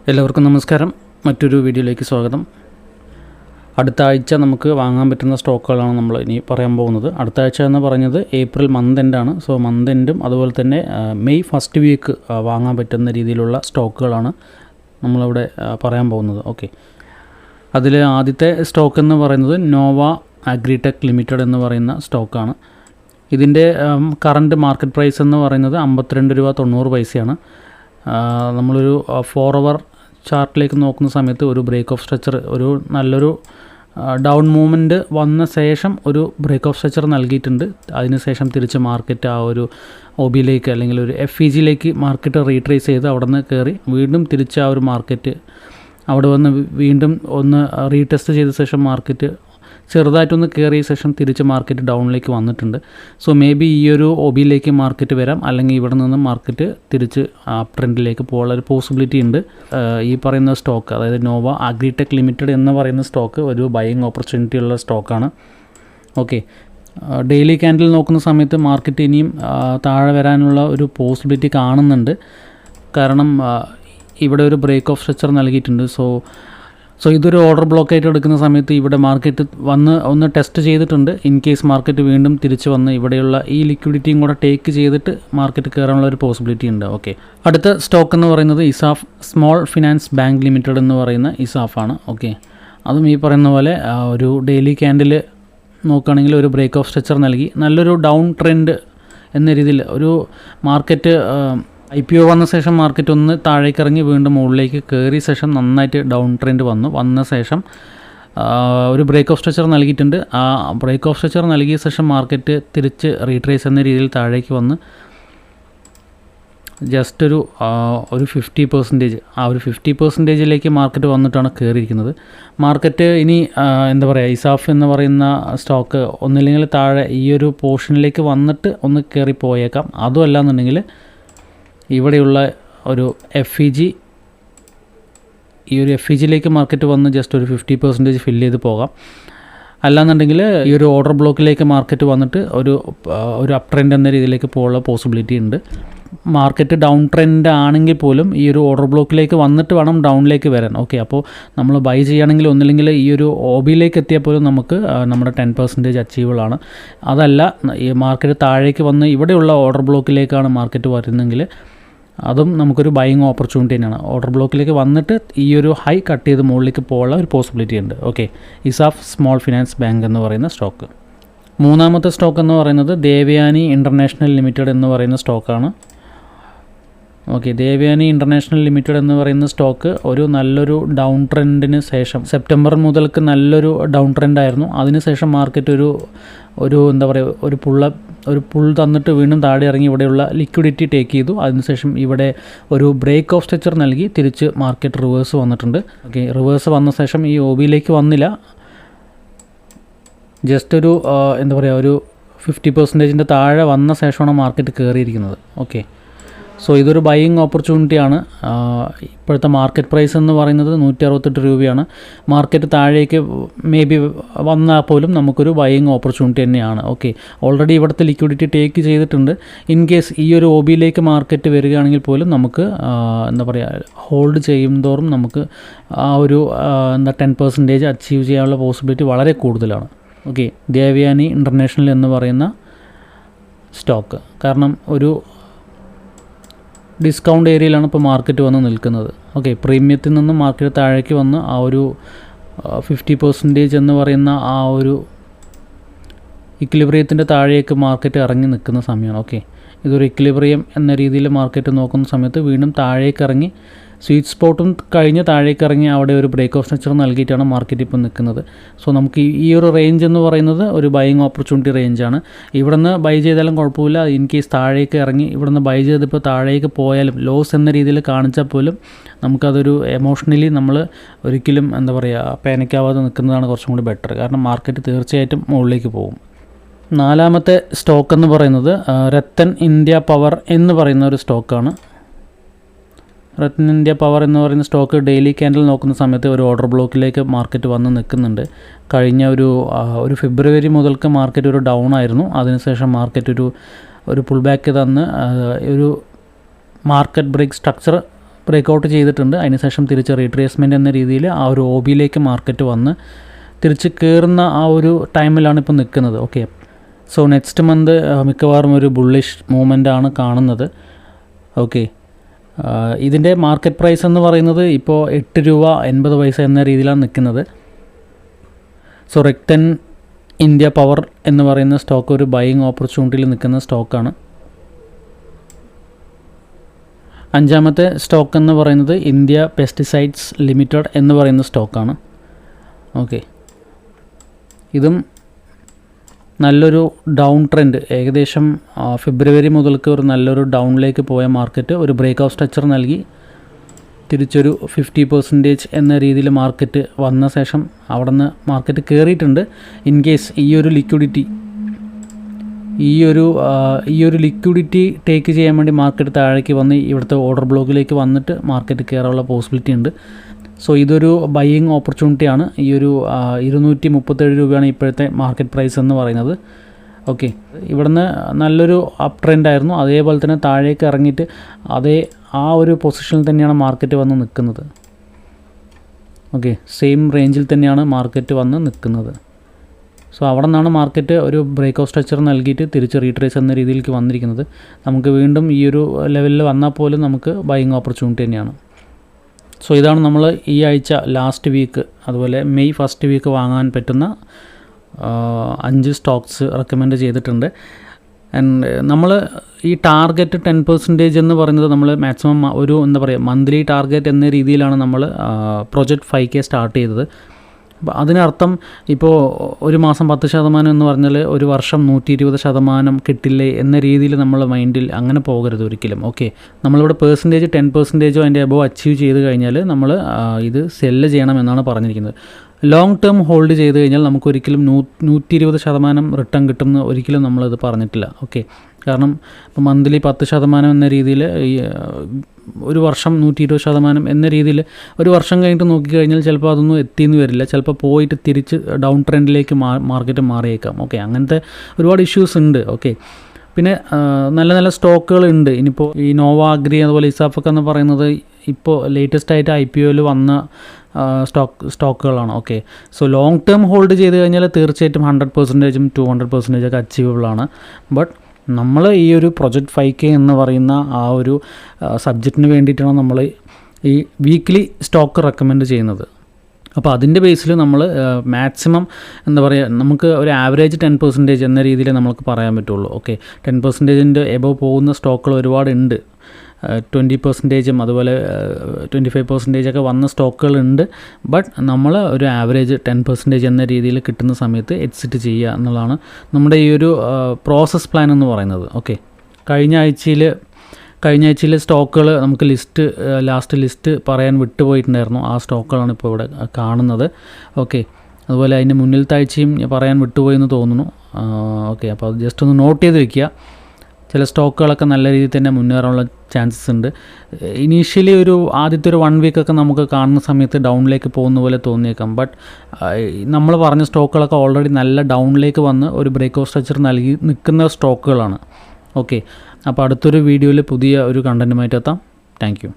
എല്ലാവർക്കും നമസ്കാരം. മറ്റൊരു വീഡിയോയിലേക്ക് സ്വാഗതം. അടുത്ത ആഴ്ച നമുക്ക് വാങ്ങാൻ പറ്റുന്ന സ്റ്റോക്കുകളാണ് നമ്മൾ ഇനി പറയാൻ പോകുന്നത്. അടുത്ത ആഴ്ച എന്ന് പറഞ്ഞത് ഏപ്രിൽ മന്ത് എൻഡാണ്. സോ മന്ത് എൻഡും അതുപോലെ തന്നെ മെയ് ഫസ്റ്റ് വീക്ക് വാങ്ങാൻ പറ്റുന്ന രീതിയിലുള്ള സ്റ്റോക്കുകളാണ് നമ്മളിവിടെ പറയാൻ പോകുന്നത്. ഓക്കെ, അതിൽ ആദ്യത്തെ സ്റ്റോക്ക് എന്ന് പറയുന്നത് നോവ അഗ്രിടെക് ലിമിറ്റഡ് എന്ന് പറയുന്ന സ്റ്റോക്കാണ്. ഇതിൻ്റെ കറൻറ്റ് മാർക്കറ്റ് പ്രൈസ് എന്ന് പറയുന്നത് 52.90 രൂപ. നമ്മളൊരു 4 അവർ ചാർട്ടിലേക്ക് നോക്കുന്ന സമയത്ത് ഒരു ബ്രേക്ക് ഓഫ് സ്ട്രക്ചർ, ഒരു നല്ലൊരു ഡൗൺ മൂവ്മെൻറ്റ് വന്ന ശേഷം ഒരു ബ്രേക്ക് ഓഫ് സ്ട്രക്ചർ നൽകിയിട്ടുണ്ട്. അതിനുശേഷം തിരിച്ച് മാർക്കറ്റ് ആ ഒരു ഒബിയിലേക്ക് അല്ലെങ്കിൽ ഒരു FEGയിലേക്ക് മാർക്കറ്റ് റീട്രേസ് ചെയ്ത് അവിടെ നിന്ന് കയറി വീണ്ടും തിരിച്ച് ആ ഒരു മാർക്കറ്റ് അവിടെ വന്ന് വീണ്ടും ഒന്ന് റീടെസ്റ്റ് ചെയ്ത ശേഷം മാർക്കറ്റ് ചെറുതായിട്ടൊന്ന് കയറിയ ശേഷം തിരിച്ച് മാർക്കറ്റ് ഡൗണിലേക്ക് വന്നിട്ടുണ്ട്. സോ മേ ബി ഈ ഒരു ഒബിയിലേക്ക് മാർക്കറ്റ് വരാം, അല്ലെങ്കിൽ ഇവിടെ നിന്ന് മാർക്കറ്റ് തിരിച്ച് അപ്പ് ട്രെൻഡിലേക്ക് പോകാനുള്ള ഒരു പോസിബിലിറ്റി ഉണ്ട്. ഈ പറയുന്ന സ്റ്റോക്ക്, അതായത് നോവ അഗ്രിടെക് ലിമിറ്റഡ് എന്ന് പറയുന്ന സ്റ്റോക്ക് ഒരു ബൈയിങ് ഓപ്പർച്യൂണിറ്റി ഉള്ള സ്റ്റോക്കാണ്. ഓക്കെ, ഡെയിലി ക്യാൻഡിൽ നോക്കുന്ന സമയത്ത് മാർക്കറ്റ് ഇനിയും താഴെ വരാനുള്ള ഒരു പോസിബിലിറ്റി കാണുന്നുണ്ട്. കാരണം ഇവിടെ ഒരു ബ്രേക്ക് ഓഫ് സ്ട്രക്ചർ നൽകിയിട്ടുണ്ട്. സോ ഇതൊരു ഓർഡർ ബ്ലോക്ക് ആയിട്ട് എടുക്കുന്ന സമയത്ത് ഇവിടെ മാർക്കറ്റ് വന്ന് ഒന്ന് ടെസ്റ്റ് ചെയ്തിട്ടുണ്ട്. ഇൻ കേസ് മാർക്കറ്റ് വീണ്ടും തിരിച്ച് വന്ന് ഇവിടെയുള്ള ഈ ലിക്വിഡിറ്റിയും കൂടെ ടേക്ക് ചെയ്തിട്ട് മാർക്കറ്റ് കയറാനുള്ള ഒരു പോസിബിലിറ്റി ഉണ്ട്. ഓക്കെ, അടുത്ത സ്റ്റോക്ക് എന്ന് പറയുന്നത് ESAF small finance bank limited എന്ന് പറയുന്ന ഇസാഫാണ്. ഓക്കെ, അതും ഈ പറയുന്ന പോലെ ഒരു ഡെയിലി ക്യാൻഡിൽ നോക്കുകയാണെങ്കിൽ ഒരു ബ്രേക്ക് ഓഫ് സ്ട്രക്ചർ നൽകി നല്ലൊരു ഡൗൺ ട്രെൻഡ് എന്ന രീതിയിൽ ഒരു മാർക്കറ്റ് IPO വന്ന ശേഷം മാർക്കറ്റ് ഒന്ന് താഴേക്ക് ഇറങ്ങി വീണ്ടും മുകളിലേക്ക് കയറിയ ശേഷം നന്നായിട്ട് ഡൗൺ ട്രെൻഡ് വന്ന ശേഷം ഒരു ബ്രേക്ക് ഓഫ് സ്ട്രക്ചർ നൽകിയിട്ടുണ്ട്. ആ ബ്രേക്ക് ഓഫ് സ്ട്രക്ചർ നൽകിയ ശേഷം മാർക്കറ്റ് തിരിച്ച് റീട്രേസ് എന്ന രീതിയിൽ താഴേക്ക് വന്ന് ജസ്റ്റ് ഒരു 50%, ആ ഒരു 50%ലേക്ക് മാർക്കറ്റ് വന്നിട്ടാണ് കയറിയിരിക്കുന്നത്. മാർക്കറ്റ് ഇനി എന്താ പറയുക, ഇസാഫ് എന്ന് പറയുന്ന സ്റ്റോക്ക് ഒന്നില്ലെങ്കിൽ താഴെ ഈ ഒരു പോർഷനിലേക്ക് വന്നിട്ട് ഒന്ന് കയറി പോയേക്കാം. അതും അല്ലാന്നുണ്ടെങ്കിൽ ഇവിടെയുള്ള ഒരു FEG, ഈ ഒരു FEGയിലേക്ക് മാർക്കറ്റ് വന്ന് ജസ്റ്റ് ഒരു 50% ഫില്ല് ചെയ്ത് പോകാം. അല്ലാന്നുണ്ടെങ്കിൽ ഈ ഒരു ഓർഡർ ബ്ലോക്കിലേക്ക് മാർക്കറ്റ് വന്നിട്ട് ഒരു അപ്പ് ട്രെൻഡ് എന്ന രീതിയിലേക്ക് പോകാനുള്ള പോസിബിലിറ്റി ഉണ്ട്. മാർക്കറ്റ് ഡൗൺ ട്രെൻഡ് ആണെങ്കിൽ പോലും ഈ ഒരു ഓർഡർ ബ്ലോക്കിലേക്ക് വന്നിട്ട് വേണം ഡൗണിലേക്ക് വരാൻ. ഓക്കെ, അപ്പോൾ നമ്മൾ ബൈ ചെയ്യുകയാണെങ്കിൽ ഒന്നില്ലെങ്കിൽ ഈ ഒരു ഒബിയിലേക്ക് എത്തിയാൽ പോലും നമുക്ക് നമ്മുടെ 10% അച്ചീവബിളാണ്. അതല്ല, ഈ മാർക്കറ്റ് താഴേക്ക് വന്ന് ഇവിടെയുള്ള ഓർഡർ ബ്ലോക്കിലേക്കാണ് മാർക്കറ്റ് വരുന്നതെങ്കിൽ അതും നമുക്കൊരു ബൈയിങ് ഓപ്പർച്യൂണിറ്റി തന്നെയാണ്. ഓർഡർ ബ്ലോക്കിലേക്ക് വന്നിട്ട് ഈ ഒരു ഹൈ കട്ട് ചെയ്ത് മുകളിലേക്ക് പോകാനുള്ള ഒരു പോസിബിലിറ്റി ഉണ്ട്. Okay, ESAF small finance bank എന്ന് പറയുന്ന സ്റ്റോക്ക്. മൂന്നാമത്തെ സ്റ്റോക്ക് എന്ന് പറയുന്നത് ദേവയാനി ഇൻ്റർനാഷണൽ ലിമിറ്റഡ് എന്ന് പറയുന്ന സ്റ്റോക്കാണ്. ഓക്കെ, ദേവയാനി ഇൻ്റർനാഷണൽ ലിമിറ്റഡ് എന്ന് പറയുന്ന സ്റ്റോക്ക് ഒരു നല്ലൊരു ഡൗൺ ട്രെൻഡിന് ശേഷം സെപ്റ്റംബർ മുതൽക്ക് നല്ലൊരു ഡൗൺ ട്രെൻഡായിരുന്നു. അതിനുശേഷം മാർക്കറ്റ് ഒരു എന്താ പറയുക, ഒരു പുൾ തന്നിട്ട് വീണ്ടും താഴെ ഇറങ്ങി ഇവിടെയുള്ള ലിക്വിഡിറ്റി ടേക്ക് ചെയ്തു. അതിനുശേഷം ഇവിടെ ഒരു ബ്രേക്ക് ഓഫ് സ്ട്രക്ചർ നൽകി തിരിച്ച് മാർക്കറ്റ് റിവേഴ്സ് വന്നിട്ടുണ്ട്. ഓക്കെ, റിവേഴ്സ് വന്ന ശേഷം ഈ ഒബിയിലേക്ക് വന്നില്ല, ജസ്റ്റ് ഒരു എന്താ പറയുക, ഒരു 50%-ൻ്റെ താഴെ വന്ന ശേഷമാണ് മാർക്കറ്റ് കയറിയിരിക്കുന്നത്. ഓക്കെ, സോ ഇതൊരു ബൈയിങ് ഓപ്പർച്യൂണിറ്റിയാണ്. ഇപ്പോഴത്തെ മാർക്കറ്റ് പ്രൈസ് എന്ന് പറയുന്നത് 168 രൂപയാണ്. മാർക്കറ്റ് താഴേക്ക് മേ ബി വന്നാൽ പോലും നമുക്കൊരു ബൈയിങ് ഓപ്പർച്യൂണിറ്റി തന്നെയാണ്. ഓക്കെ, ഓൾറെഡി ഇവിടുത്തെ ലിക്വിഡിറ്റി ടേക്ക് ചെയ്തിട്ടുണ്ട്. ഇൻ കേസ് ഈ ഒരു ഒബിയിലേക്ക് മാർക്കറ്റ് വരികയാണെങ്കിൽ പോലും നമുക്ക് എന്താ പറയുക, ഹോൾഡ് ചെയ്യും തോറും നമുക്ക് ആ ഒരു 10% അച്ചീവ് ചെയ്യാനുള്ള പോസിബിലിറ്റി വളരെ കൂടുതലാണ്. ഓക്കെ, ദേവയാനി ഇൻ്റർനാഷണൽ എന്ന് പറയുന്ന സ്റ്റോക്ക്, കാരണം ഒരു ഡിസ്കൗണ്ട് ഏരിയയിലാണ് ഇപ്പോൾ മാർക്കറ്റ് വന്ന് നിൽക്കുന്നത്. ഓക്കെ, പ്രീമിയത്തിൽ നിന്ന് മാർക്കറ്റ് താഴേക്ക് വന്ന് ആ ഒരു 50% എന്ന് പറയുന്ന ആ ഒരു ഇക്വിലിബ്രിയത്തിൻ്റെ താഴേക്ക് മാർക്കറ്റ് ഇറങ്ങി നിൽക്കുന്ന സമയമാണ്. ഓക്കെ, ഇതൊരു ഇക്വിലിബ്രിയം എന്ന രീതിയിൽ മാർക്കറ്റ് നോക്കുന്ന സമയത്ത് വീണ്ടും താഴേക്ക് ഇറങ്ങി സ്വീറ്റ് സ്പോട്ടും കഴിഞ്ഞ് താഴേക്ക് ഇറങ്ങി അവിടെ ഒരു ബ്രേക്ക് ഓഫ് സ്ട്രക്ചർ നൽകിയിട്ടാണ് മാർക്കറ്റ് ഇപ്പോൾ നിൽക്കുന്നത്. സോ നമുക്ക് ഈ ഒരു റേഞ്ച് എന്ന് പറയുന്നത് ഒരു ബൈയിങ് ഓപ്പർച്യൂണിറ്റി റേഞ്ചാണ്. ഇവിടെ നിന്ന് ബൈ ചെയ്താലും കുഴപ്പമില്ല. ഇൻ കേസ് താഴേക്ക് ഇറങ്ങി ഇവിടെ നിന്ന് ബൈ ചെയ്തിപ്പോൾ താഴേക്ക് പോയാലും ലോസ് എന്ന രീതിയിൽ കാണിച്ചാൽ പോലും നമുക്കതൊരു എമോഷണലി നമ്മൾ ഒരിക്കലും എന്താ പറയുക, പാനിക്കാവാതെ നിൽക്കുന്നതാണ് കുറച്ചും കൂടി ബെറ്റർ. കാരണം മാർക്കറ്റ് തീർച്ചയായിട്ടും മുകളിലേക്ക് പോകും. നാലാമത്തെ സ്റ്റോക്ക് എന്ന് പറയുന്നത് രത്തൻ ഇന്ത്യ പവർ എന്ന് പറയുന്ന ഒരു സ്റ്റോക്കാണ്. രത്തൻ ഇന്ത്യ പവർ എന്ന് പറയുന്ന സ്റ്റോക്ക് ഡെയിലി ക്യാൻഡിൽ നോക്കുന്ന സമയത്ത് ഒരു ഓർഡർ ബ്ലോക്കിലേക്ക് മാർക്കറ്റ് വന്ന് നിൽക്കുന്നുണ്ട്. കഴിഞ്ഞ ഒരു ഫെബ്രുവരി മുതൽക്ക് മാർക്കറ്റ് ഒരു ഡൗൺ ആയിരുന്നു. അതിനുശേഷം മാർക്കറ്റ് ഒരു പുൾ ബാക്ക് തന്ന് ഒരു മാർക്കറ്റ് ബ്രേക്ക് സ്ട്രക്ചർ ബ്രേക്കൗട്ട് ചെയ്തിട്ടുണ്ട്. അതിനുശേഷം തിരിച്ച് റീട്രേസ്മെൻറ്റ് എന്ന രീതിയിൽ ആ ഒരു OBയിലേക്ക് മാർക്കറ്റ് വന്ന് തിരിച്ച് കയറുന്ന ആ ഒരു ടൈമിലാണ് ഇപ്പോൾ നിൽക്കുന്നത്. ഓക്കെ, സോ നെക്സ്റ്റ് മന്ത് മിക്കവാറും ഒരു ബുള്ളിഷ് മൂവ്മെൻ്റാണ് കാണുന്നത്. ഓക്കെ, ഇതിൻ്റെ മാർക്കറ്റ് പ്രൈസ് എന്ന് പറയുന്നത് ഇപ്പോൾ 8 രൂപ 80 പൈസ എന്ന രീതിയിലാണ് നിൽക്കുന്നത്. സോ റെക്ടൻ ഇന്ത്യ പവർ എന്ന് പറയുന്ന സ്റ്റോക്ക് ഒരു ബൈയിങ് ഓപ്പർച്യൂണിറ്റിയിൽ നിൽക്കുന്ന സ്റ്റോക്കാണ്. അഞ്ചാമത്തെ സ്റ്റോക്ക് എന്ന് പറയുന്നത് ഇന്ത്യ പെസ്റ്റിസൈഡ്സ് ലിമിറ്റഡ് എന്ന് പറയുന്ന സ്റ്റോക്കാണ്. ഓക്കെ, ഇതും നല്ലൊരു ഡൗൺ ട്രെൻഡ്, ഏകദേശം ഫെബ്രുവരി മുതൽക്ക് ഒരു നല്ലൊരു ഡൗണിലേക്ക് പോയ മാർക്കറ്റ് ഒരു ബ്രേക്ക് ഔട്ട് സ്ട്രക്ചർ നൽകി തിരിച്ചൊരു 50% എന്ന രീതിയിൽ മാർക്കറ്റ് വന്ന ശേഷം അവിടെ നിന്ന് മാർക്കറ്റ് കയറിയിട്ടുണ്ട്. ഇൻ കേസ് ഈ ഒരു ലിക്വിഡിറ്റി ടേക്ക് ചെയ്യാൻ വേണ്ടി മാർക്കറ്റ് താഴേക്ക് വന്ന് ഇവിടുത്തെ ഓർഡർ ബ്ലോക്കിലേക്ക് വന്നിട്ട് മാർക്കറ്റ് കയറാനുള്ള പോസിബിലിറ്റി ഉണ്ട്. സോ ഇതൊരു ബൈയിങ് ഓപ്പർച്യൂണിറ്റിയാണ്. ഈ ഒരു 237 രൂപയാണ് ഇപ്പോഴത്തെ മാർക്കറ്റ് പ്രൈസ് എന്ന് പറയുന്നത്. ഓക്കെ, ഇവിടുന്ന് നല്ലൊരു അപ്പ് ട്രെൻഡ് ആയിരുന്നു. അതേപോലെ തന്നെ താഴേക്ക് ഇറങ്ങിയിട്ട് ആ ഒരു പൊസിഷനിൽ തന്നെയാണ് മാർക്കറ്റ് വന്ന് നിൽക്കുന്നത്. ഓക്കെ, സെയിം റേഞ്ചിൽ തന്നെയാണ് മാർക്കറ്റ് വന്ന് നിൽക്കുന്നത്. സോ അവിടെ നിന്നാണ് മാർക്കറ്റ് ഒരു ബ്രേക്ക് ഔട്ട് സ്ട്രക്ചർ നൽകിയിട്ട് തിരിച്ച് റീട്രേസ് എന്ന രീതിയിലേക്ക് വന്നിരിക്കുന്നത്. നമുക്ക് വീണ്ടും ഈ ഒരു ലെവലിൽ വന്നാൽ പോലും നമുക്ക് ബൈയിങ് ഓപ്പർച്യൂണിറ്റി തന്നെയാണ്. സോ ഇതാണ് നമ്മൾ ഈ ആഴ്ച ലാസ്റ്റ് വീക്ക് അതുപോലെ മെയ് ഫസ്റ്റ് വീക്ക് വാങ്ങാൻ പറ്റുന്ന 5 സ്റ്റോക്സ് റെക്കമെൻഡ് ചെയ്തിട്ടുണ്ട്. ആൻഡ് നമ്മൾ ഈ ടാർഗറ്റ് 10% എന്ന് പറയുന്നത് നമ്മൾ മാക്സിമം ഒരു മന്ത്ലി ടാർഗറ്റ് എന്ന രീതിയിലാണ് നമ്മൾ പ്രൊജക്റ്റ് 5K സ്റ്റാർട്ട് ചെയ്തത്. അപ്പോൾ അതിനർത്ഥം ഇപ്പോൾ ഒരു മാസം 10% എന്ന് പറഞ്ഞാൽ ഒരു വർഷം 120% കിട്ടില്ലേ എന്ന രീതിയിൽ നമ്മൾ മൈൻഡിൽ അങ്ങനെ പോകരുത് ഒരിക്കലും. ഓക്കെ, നമ്മളിവിടെ 10% അതിൻ്റെ എബോവ് അച്ചീവ് ചെയ്ത് കഴിഞ്ഞാൽ നമ്മൾ ഇത് സെല്ല് ചെയ്യണം എന്നാണ് പറഞ്ഞിരിക്കുന്നത്. ലോങ് ടേം ഹോൾഡ് ചെയ്ത് കഴിഞ്ഞാൽ നമുക്കൊരിക്കലും 120% റിട്ടേൺ കിട്ടുമെന്ന് ഒരിക്കലും നമ്മളിത് പറഞ്ഞിട്ടില്ല. ഓക്കെ, കാരണം ഇപ്പോൾ മന്ത്ലി 10% എന്ന രീതിയിൽ ഒരു വർഷം 120% എന്ന രീതിയിൽ ഒരു വർഷം കഴിഞ്ഞിട്ട് നോക്കിക്കഴിഞ്ഞാൽ ചിലപ്പോൾ അതൊന്നും എത്തിയെന്ന് വരില്ല. ചിലപ്പോൾ പോയിട്ട് തിരിച്ച് ഡൗൺ ട്രെൻഡിലേക്ക് മാർക്കറ്റ് മാറിയേക്കാം. ഓക്കെ, അങ്ങനത്തെ ഒരുപാട് ഇഷ്യൂസ് ഉണ്ട്. ഓക്കെ, പിന്നെ നല്ല നല്ല സ്റ്റോക്കുകളുണ്ട്. ഇനിയിപ്പോൾ ഈ നോവ അഗ്രി അതുപോലെ ഇസാഫൊക്കെ എന്ന് പറയുന്നത് ഇപ്പോൾ ലേറ്റസ്റ്റ് ആയിട്ട് IPOയിൽ വന്ന സ്റ്റോക്കുകളാണ്. Okay, so long term hold ചെയ്ത് കഴിഞ്ഞാൽ തീർച്ചയായിട്ടും 100%, 200% ഒക്കെ അച്ചീവബിൾ ആണ്. ബട്ട് നമ്മൾ ഈ ഒരു പ്രൊജക്റ്റ് 5K എന്ന് പറയുന്ന ആ ഒരു സബ്ജക്റ്റിന് വേണ്ടിയിട്ടാണ് നമ്മൾ ഈ വീക്ക്ലി സ്റ്റോക്ക് റെക്കമെൻഡ് ചെയ്യുന്നത്. അപ്പോൾ അതിൻ്റെ ബേസിൽ നമ്മൾ മാക്സിമം നമുക്ക് ഒരു ആവറേജ് 10% എന്ന രീതിയിൽ നമുക്ക് പറയാൻ പറ്റുള്ളൂ. ഓക്കെ, 10% എബോവ് പോകുന്ന സ്റ്റോക്കുകൾ ഒരുപാടുണ്ട്. 20% അതുപോലെ 25% ഒക്കെ വന്ന സ്റ്റോക്കുകളുണ്ട്. ബട്ട് നമ്മൾ ഒരു ആവറേജ് 10% എന്ന രീതിയിൽ കിട്ടുന്ന സമയത്ത് എക്സിറ്റ് ചെയ്യുക എന്നുള്ളതാണ് നമ്മുടെ ഈ ഒരു പ്രോസസ് പ്ലാൻ എന്ന് പറയുന്നത്. ഓക്കെ, കഴിഞ്ഞ ആഴ്ചയിൽ സ്റ്റോക്കുകൾ നമുക്ക് ലാസ്റ്റ് ലിസ്റ്റ് പറയാൻ വിട്ടുപോയിട്ടുണ്ടായിരുന്നു. ആ സ്റ്റോക്കുകളാണ് ഇപ്പോൾ ഇവിടെ കാണുന്നത്. ഓക്കെ, അതുപോലെ അതിൻ്റെ മുന്നിലത്തെ ആഴ്ചയും പറയാൻ വിട്ടുപോയെന്ന് തോന്നുന്നു. ഓക്കെ, അപ്പോൾ അത് ജസ്റ്റ് ഒന്ന് നോട്ട് ചെയ്ത് വെക്കുക. ചില സ്റ്റോക്കുകളൊക്കെ നല്ല രീതിയിൽ തന്നെ മുന്നേറാനുള്ള ചാൻസസ് ഉണ്ട്. ഇനീഷ്യലി ആദ്യത്തെ ഒരു 1 വീക്കൊക്കെ നമുക്ക് കാണുന്ന സമയത്ത് ഡൗണിലേക്ക് പോകുന്ന പോലെ തോന്നിയേക്കാം. ബട്ട് നമ്മൾ പറഞ്ഞ സ്റ്റോക്കുകളൊക്കെ ഓൾറെഡി നല്ല ഡൗണിലേക്ക് വന്ന് ഒരു ബ്രേക്ക് ഔട്ട് സ്ട്രക്ചർ നൽകി നിൽക്കുന്ന സ്റ്റോക്കുകളാണ്. ഓക്കെ, അപ്പോൾ അടുത്തൊരു വീഡിയോയിൽ പുതിയ ഒരു കണ്ടൻറ്റുമായിട്ട് എത്താം. Thank you.